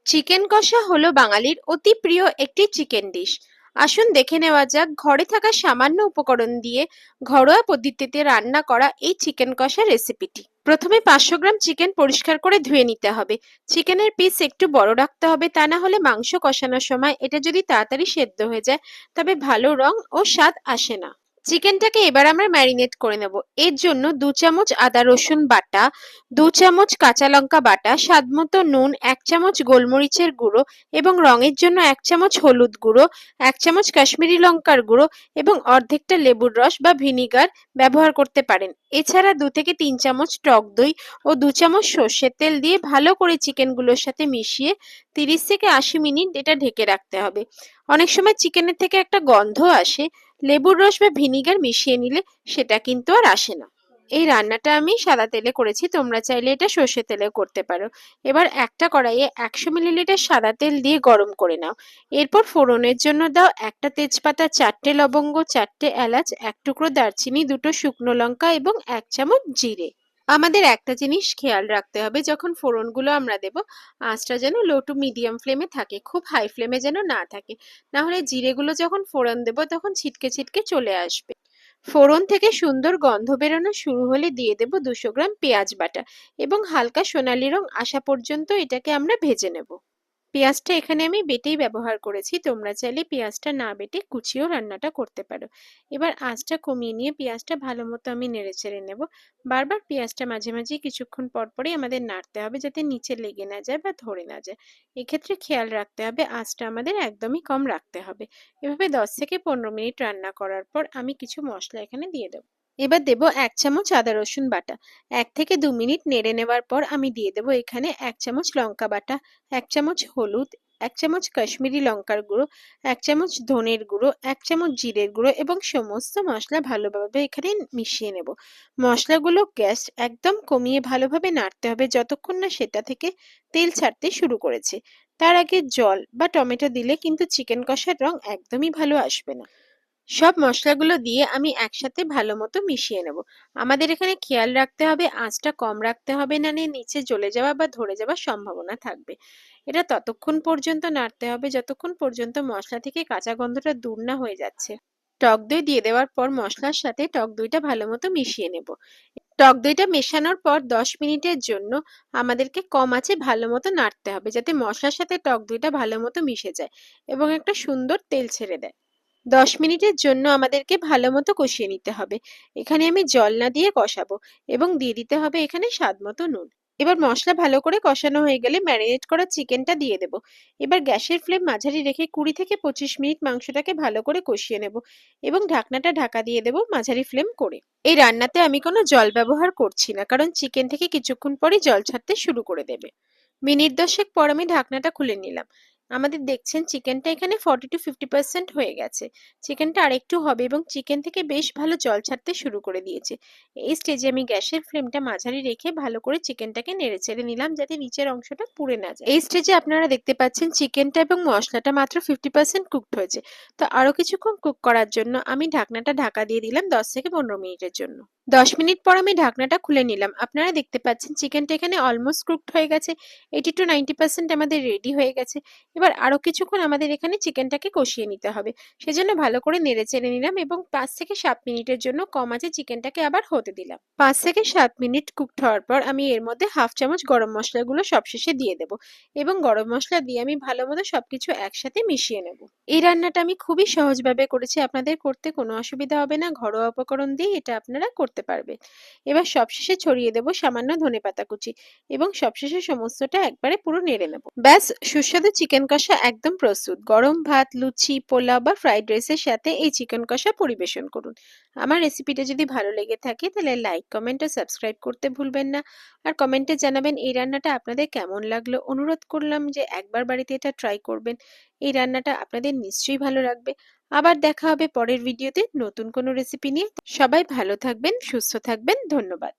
Chicken কষা হলো বাঙালির অতি প্রিয় একটি চিকেন ডিশ। আসুন দেখে নেওয়া যাক ঘরে থাকা সামান্য উপকরণ দিয়ে ঘরোয়া পদ্ধতিতে রান্না করা এই চিকেন কষা রেসিপিটি। প্রথমে 500 গ্রাম চিকেন পরিষ্কার করে ধুয়ে নিতে হবে। চিকেনের পিস একটু বড় রাখতে হবে, তা না হলে মাংস কষানোর সময় এটা যদি তাড়াতাড়ি সেদ্ধ হয়ে যায় তবে ভালো রং ও স্বাদ আসে না। চিকেনটাকে এবার আমরা ম্যারিনেট করে নেব। এর জন্য 2 চামচ আদা রসুন বাটা, 2 চামচ কাঁচা লঙ্কা বাটা, স্বাদমতো নুন, 1 চামচ গোলমরিচের গুঁড়ো এবং রঙের জন্য 1 চামচ হলুদ গুঁড়ো, 1 চামচ কাশ্মীরি লঙ্কার গুঁড়ো এবং অর্ধেকটা লেবুর রস বা ভিনিগার ব্যবহার করতে পারেন। এছাড়া 2 থেকে 3 চামচ টক দই ও 2 চামচ সর্ষের তেল দিয়ে ভালো করে চিকেনগুলোর সাথে মিশিয়ে 30 থেকে 80 মিনিট এটা ঢেকে রাখতে হবে। অনেক সময় চিকেনের থেকে একটা গন্ধ আসে, লেবুর রস বা ভিনিগার মিশিয়ে নিলে সেটা কিন্তু আর আসে না। এই রান্নাটা আমি সাদা তেলে করেছি, তোমরা চাইলে এটা সর্ষের তেলেও করতে পারো। এবার একটা কড়াইয়ে 100 মিলিলিটার সাদা তেল দিয়ে গরম করে নাও। এরপর ফোড়নের জন্য দাও একটা তেজপাতা, 4টে লবঙ্গ, 4টে এলাচ, 1 টুকরো দারচিনি, 2টো শুকনো লঙ্কা এবং 1 চামচ জিরে। আমাদের একটা জিনিস খেয়াল রাখতে হবে, যখন ফোড়নগুলো আমরা দেব আঁচটা যেন লো টু মিডিয়াম ফ্লেমে থাকে, খুব হাই ফ্লেমে যেন না থাকে, না হলে জিরেগুলো যখন ফোড়ন দেব তখন ছিটকে ছিটকে চলে আসবে। ফোড়ন থেকে সুন্দর গন্ধ বেরোনো শুরু হলে দিয়ে দেব 200 গ্রাম পেঁয়াজ বাটা এবং হালকা সোনালী রং আসা পর্যন্ত এটাকে আমরা ভেজে নেব। পেঁয়াজটা এখানে আমি বেটেই ব্যবহার করেছি, তোমরা চাইলে পেঁয়াজটা না বেটে কুচিয়েও রান্নাটা করতে পারো। এবার আঁচটা কমিয়ে নিয়ে পেঁয়াজটা ভালো মতো আমি নেড়ে চেড়ে নেব। বারবার পেঁয়াজটা মাঝে মাঝে কিছুক্ষণ পর পরই আমাদের নাড়তে হবে যাতে নিচে লেগে না যায় বা ধরে না যায়। এক্ষেত্রে খেয়াল রাখতে হবে আঁচটা আমাদের একদমই কম রাখতে হবে। এভাবে 10 থেকে 15 মিনিট রান্না করার পর আমি কিছু মশলা এখানে দিয়ে দেবো। এবার দেব 1 চামচ আদা রসুন বাটা। 1 থেকে 2 মিনিট নেড়ে নেওয়ার পর আমি দিয়ে দেব এখানে 1 চামচ লঙ্কা বাটা, 1 চামচ হলুদ, 1 চামচ কাশ্মীরি লঙ্কার গুঁড়ো, 1 চামচ ধনের গুঁড়ো, 1 চামচ জিরের গুঁড়ো এবং সমস্ত মশলা ভালোভাবে এখানে মিশিয়ে নেব। মশলাগুলো গ্যাস একদম কমিয়ে ভালোভাবে নাড়তে হবে যতক্ষণ না সেটা থেকে তেল ছাড়তে শুরু করেছে। তার আগে জল বা টমেটো দিলে কিন্তু চিকেন কষার রং একদমই ভালো আসবে না। সব মশলাগুলো দিয়ে আমি একসাথে ভালো মতো মিশিয়ে নেব। আমাদের এখানে খেয়াল রাখতে হবে আঁচটা কম রাখতে হবে, না নিচে জ্বলে যাওয়া বা ধরে যাওয়ার সম্ভাবনা থাকবে। এটা ততক্ষণ পর্যন্ত নাড়তে হবে যতক্ষণ পর্যন্ত মশলা থেকে কাঁচা গন্ধটা দূর না হয়ে যাচ্ছে। টক দই দিয়ে দেওয়ার পর মশলার সাথে টক দইটা ভালো মতো মিশিয়ে নেব। টক দইটা মেশানোর পর 10 মিনিটের জন্য আমাদেরকে কম আঁচে ভালো মতো নাড়তে হবে যাতে মশলার সাথে টক দইটা ভালো মতো মিশে যায় এবং একটা সুন্দর তেল ছেড়ে দেয়। 10 মিনিটের জন্য আমাদেরকে ভালো মতো কষিয়ে নিতে হবে। এখানে আমি জল না দিয়ে কষাবো এবং দিয়ে দিতে হবে এখানে স্বাদ মতো নুন। এবার মশলা ভালো করে কষানো হয়ে গেলে ম্যারিনেট করা চিকেনটা দিয়ে দেব। এবার গ্যাসের ফ্লেম মাঝারি রেখে 20 থেকে 25 মিনিট মাংসটাকে ভালো করে কষিয়ে নেব এবং ঢাকনাটা ঢাকা দিয়ে দেব মাঝারি ফ্লেম করে। এই রান্নাতে আমি কোনো জল ব্যবহার করছি না, কারণ চিকেন থেকে কিছুক্ষণ পরই জল ছাড়তে শুরু করে দেবে। মিনিট 10 পর আমি ঢাকনাটা খুলে নিলাম। আমাদের দেখছেন চিকেনটা এখানে 40 to 50% হয়ে গেছে। চিকেনটা আরেকটু হবে এবং চিকেন থেকে বেশ ভালো জল ছাড়তে শুরু করে দিয়েছে। এই স্টেজে আমি গ্যাসের ফ্লেমটা মাঝারি রেখে ভালো করে চিকেনটাকে নেড়ে চেড়ে নিলাম যাতে নিচের অংশটা পুড়ে না যায়। এই স্টেজে আপনারা দেখতে পাচ্ছেন চিকেনটা এবং মশলাটা মাত্র 50% কুকড হয়েছে। তো আরো কিছুক্ষণ কুক করার জন্য আমি ঢাকনাটা ঢাকা দিয়ে দিলাম 10 থেকে 15 মিনিটের জন্য। 10 মিনিট পর আমি ঢাকনাটা খুলে নিলাম। আপনারা দেখতে পাচ্ছেন চিকেনটা এখানে অলমোস্ট কুকড হয়ে গেছে। 80 to 90% আমাদের রেডি হয়ে গেছে। এবার আরো কিছুক্ষণ আমাদের এখানে চিকেনটাকে কষিয়ে নিতে হবে। সেজন্য ভালো করে নেড়ে চেড়ে নিলাম এবং 5 থেকে 7 মিনিটের জন্য কম আঁচে চিকেনটাকে আবার হতে দিলাম। 5 থেকে 7 মিনিট কুকড হওয়ার পর আমি এর মধ্যে হাফ চামচ গরম মশলাগুলো সবশেষে দিয়ে দেব এবং গরম মশলা দিয়ে আমি ভালো মতো সবকিছু একসাথে মিশিয়ে নেব। এই রান্নাটা আমি খুবই সহজভাবে করেছি, আপনাদের করতে কোনো অসুবিধা হবে না। ঘরোয়া উপকরণ দিয়ে এটা আপনারা করতে পারবেন। এবার সবশেষে ছড়িয়ে দেব সামান্য ধনেপাতা কুচি এবং সবশেষে সমস্তটা একবারে পুরো নেড়ে নেব। ব্যাস, সুস্বাদু চিকেন কষা একদম প্রস্তুত। গরম ভাত, লুচি, পোলাও বা ফ্রাইড রাইসের সাথে এই চিকেন কষা পরিবেশন করুন। আমার রেসিপিটা যদি ভালো লেগে থাকে তাহলে লাইক, কমেন্ট ও সাবস্ক্রাইব করতে ভুলবেন না। আর কমেন্টে জানাবেন এই রান্নাটা আপনাদের কেমন লাগলো। অনুরোধ করলাম যে একবার বাড়িতে এটা ট্রাই করবেন। এই রান্নাটা আপনাদের নিশ্চয়ই ভালো লাগবে। আবার দেখা হবে পরের ভিডিওতে নতুন কোনো রেসিপি নিয়ে। সবাই ভালো থাকবেন, সুস্থ থাকবেন। ধন্যবাদ।